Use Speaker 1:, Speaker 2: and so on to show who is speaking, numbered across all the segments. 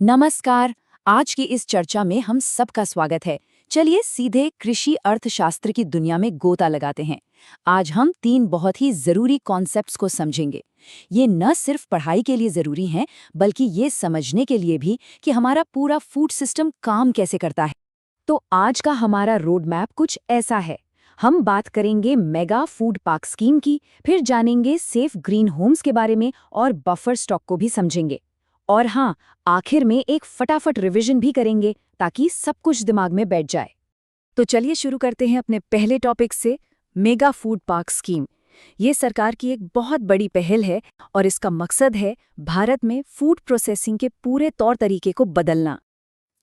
Speaker 1: नमस्कार। आज की इस चर्चा में हम सबका स्वागत है। चलिए सीधे कृषि अर्थशास्त्र की दुनिया में गोता लगाते हैं। आज हम 3 बहुत ही जरूरी कॉन्सेप्ट्स को समझेंगे। ये न सिर्फ पढ़ाई के लिए जरूरी हैं, बल्कि ये समझने के लिए भी कि हमारा पूरा फूड सिस्टम काम कैसे करता है। तो आज का हमारा रोड मैप कुछ ऐसा है। हम बात करेंगे मेगा फूड पार्क स्कीम की, फिर जानेंगे सेफ ग्रीन होम्स के बारे में और बफर स्टॉक को भी समझेंगे। और हाँ, आखिर में एक फटाफट रिवीजन भी करेंगे ताकि सब कुछ दिमाग में बैठ जाए। तो चलिए शुरू करते हैं अपने पहले टॉपिक से, मेगा फूड पार्क स्कीम। ये सरकार की एक बहुत बड़ी पहल है और इसका मकसद है भारत में फूड प्रोसेसिंग के पूरे तौर तरीके को बदलना।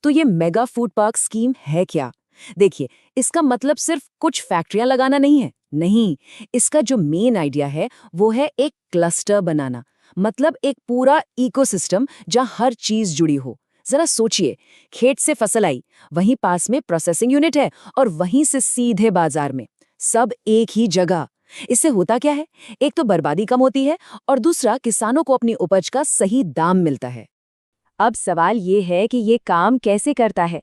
Speaker 1: तो ये मेगा फूड पार्क स्कीम है क्या? देखिए, इसका मतलब सिर्फ कुछ फैक्ट्रियां लगाना नहीं है। नहीं, इसका जो मेन आइडिया है वो है एक क्लस्टर बनाना। मतलब एक पूरा इकोसिस्टम जहां हर चीज जुड़ी हो। जरा सोचिए, खेत से फसल आई, वहीं पास में प्रोसेसिंग यूनिट है और वहीं से सीधे बाजार में, सब एक ही जगह। इससे होता क्या है? एक तो बर्बादी कम होती है और दूसरा किसानों को अपनी उपज का सही दाम मिलता है। अब सवाल ये है कि ये काम कैसे करता है?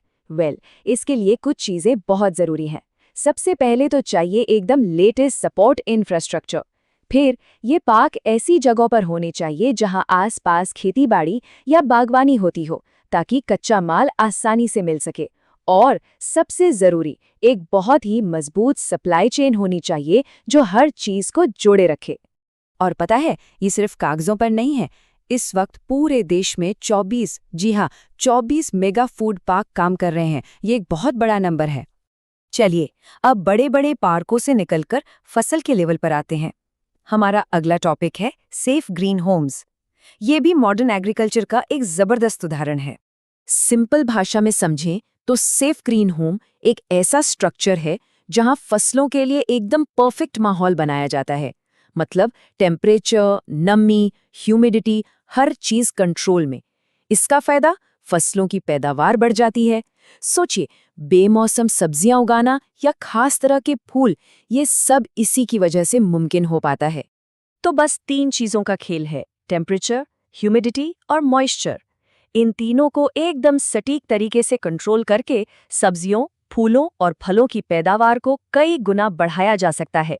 Speaker 1: इसके लिए कुछ चीजें बहुत जरूरी हैं। सबसे पहले तो चाहिए एकदम लेटेस्ट सपोर्ट इंफ्रास्ट्रक्चर। फिर ये पार्क ऐसी जगहों पर होने चाहिए जहां आसपास खेतीबाड़ी या बागवानी होती हो, ताकि कच्चा माल आसानी से मिल सके। और सबसे जरूरी, एक बहुत ही मजबूत सप्लाई चेन होनी चाहिए जो हर चीज को जोड़े रखे। और पता है, ये सिर्फ कागजों पर नहीं है। इस वक्त पूरे देश में 24, जी हाँ, 24 मेगा फूड पार्क काम कर रहे हैं। ये एक बहुत बड़ा नंबर है। चलिए, अब बड़े बड़े पार्कों से निकलकर फसल के लेवल पर आते हैं। हमारा अगला टॉपिक है सेफ ग्रीन होम्स। ये भी मॉडर्न एग्रीकल्चर का एक जबरदस्त उदाहरण है। सिंपल भाषा में समझें तो सेफ ग्रीन होम एक ऐसा स्ट्रक्चर है जहां फसलों के लिए एकदम परफेक्ट माहौल बनाया जाता है। मतलब टेम्परेचर, नमी, ह्यूमिडिटी, हर चीज कंट्रोल में। इसका फायदा, फसलों की पैदावार बढ़ जाती है। सोचिए, बेमौसम सब्जियां उगाना या खास तरह के फूल, ये सब इसी की वजह से मुमकिन हो पाता है। तो बस 3 चीजों का खेल है, टेम्परेचर, ह्यूमिडिटी और मॉइस्चर। इन तीनों को एकदम सटीक तरीके से कंट्रोल करके सब्जियों, फूलों और फलों की पैदावार को कई गुना बढ़ाया जा सकता है।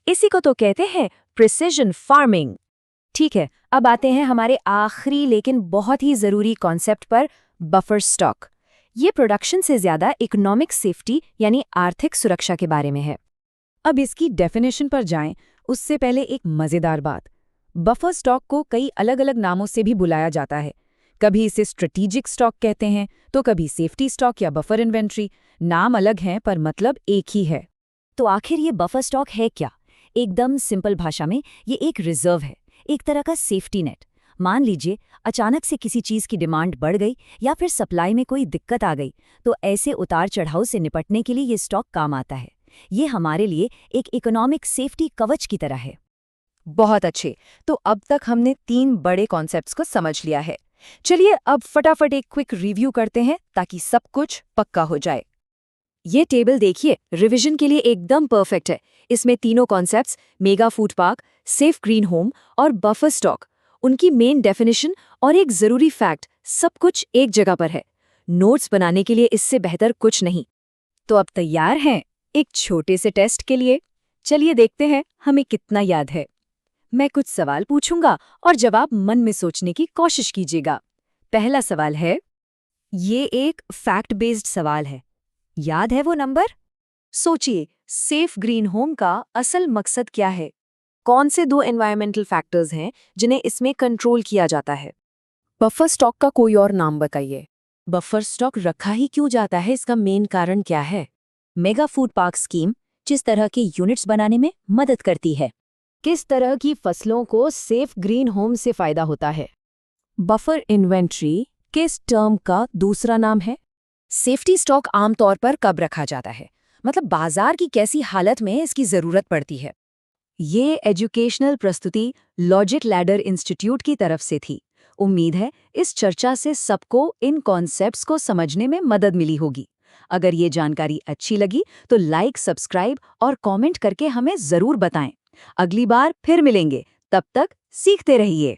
Speaker 1: इसी को तो कहते हैं प्रिसिजन फार्मिंग। ठीक है, अब आते हैं हमारे आखिरी लेकिन बहुत ही जरूरी कॉन्सेप्ट पर, बफर स्टॉक। ये प्रोडक्शन से ज्यादा इकोनॉमिक सेफ्टी यानी आर्थिक सुरक्षा के बारे में है। अब इसकी डेफिनेशन पर जाएं, उससे पहले एक मजेदार बात। बफर स्टॉक को कई अलग अलग नामों से भी बुलाया जाता है। कभी इसे स्ट्रेटेजिक स्टॉक कहते हैं, तो कभी सेफ्टी स्टॉक या बफर इन्वेंट्री। नाम अलग हैं पर मतलब एक ही है। तो आखिर ये बफर स्टॉक है क्या? एकदम सिंपल भाषा में ये एक रिजर्व है, एक तरह का सेफ्टी नेट। मान लीजिए अचानक से किसी चीज की डिमांड बढ़ गई या फिर सप्लाई में कोई दिक्कत आ गई, तो ऐसे उतार चढ़ाव से निपटने के लिए ये स्टॉक काम आता है। ये हमारे लिए एक इकोनॉमिक सेफ्टी कवच की तरह है। बहुत अच्छे, तो अब तक हमने 3 बड़े कॉन्सेप्ट्स को समझ लिया है। चलिए अब फटाफट एक क्विक रिव्यू करते हैं ताकि सब कुछ पक्का हो जाए। ये टेबल देखिए, रिवीजन के लिए एकदम परफेक्ट है। इसमें तीनों concepts, mega food park, safe green home और बफर स्टॉक, उनकी मेन डेफिनेशन और एक जरूरी फैक्ट, सब कुछ एक जगह पर है। नोट्स बनाने के लिए इससे बेहतर कुछ नहीं। तो अब तैयार हैं एक छोटे से टेस्ट के लिए? चलिए देखते हैं हमें कितना याद है। मैं कुछ सवाल पूछूंगा और जवाब मन में सोचने की कोशिश कीजिएगा। पहला सवाल है, ये एक फैक्ट बेस्ड सवाल है। याद है वो नंबर? सोचिए, सेफ ग्रीन होम का असल मकसद क्या है? कौन से 2 एनवायरमेंटल फैक्टर्स हैं जिन्हें इसमें कंट्रोल किया जाता है? बफर स्टॉक का कोई और नाम बताइए। बफर स्टॉक रखा ही क्यों जाता है, इसका मेन कारण क्या है? मेगा फूड पार्क स्कीम जिस तरह के यूनिट्स बनाने में मदद करती है। किस तरह की फसलों को सेफ ग्रीन होम से फायदा होता है? बफर इन्वेंट्री किस टर्म का दूसरा नाम है? सेफ्टी स्टॉक आमतौर पर कब रखा जाता है, मतलब बाजार की कैसी हालत में इसकी जरूरत पड़ती है। ये एजुकेशनल प्रस्तुति लॉजिक लैडर इंस्टीट्यूट की तरफ से थी। उम्मीद है इस चर्चा से सबको इन कॉन्सेप्ट्स को समझने में मदद मिली होगी। अगर ये जानकारी अच्छी लगी तो लाइक, सब्सक्राइब और कमेंट करके हमें जरूर बताएं। अगली बार फिर मिलेंगे, तब तक सीखते रहिए।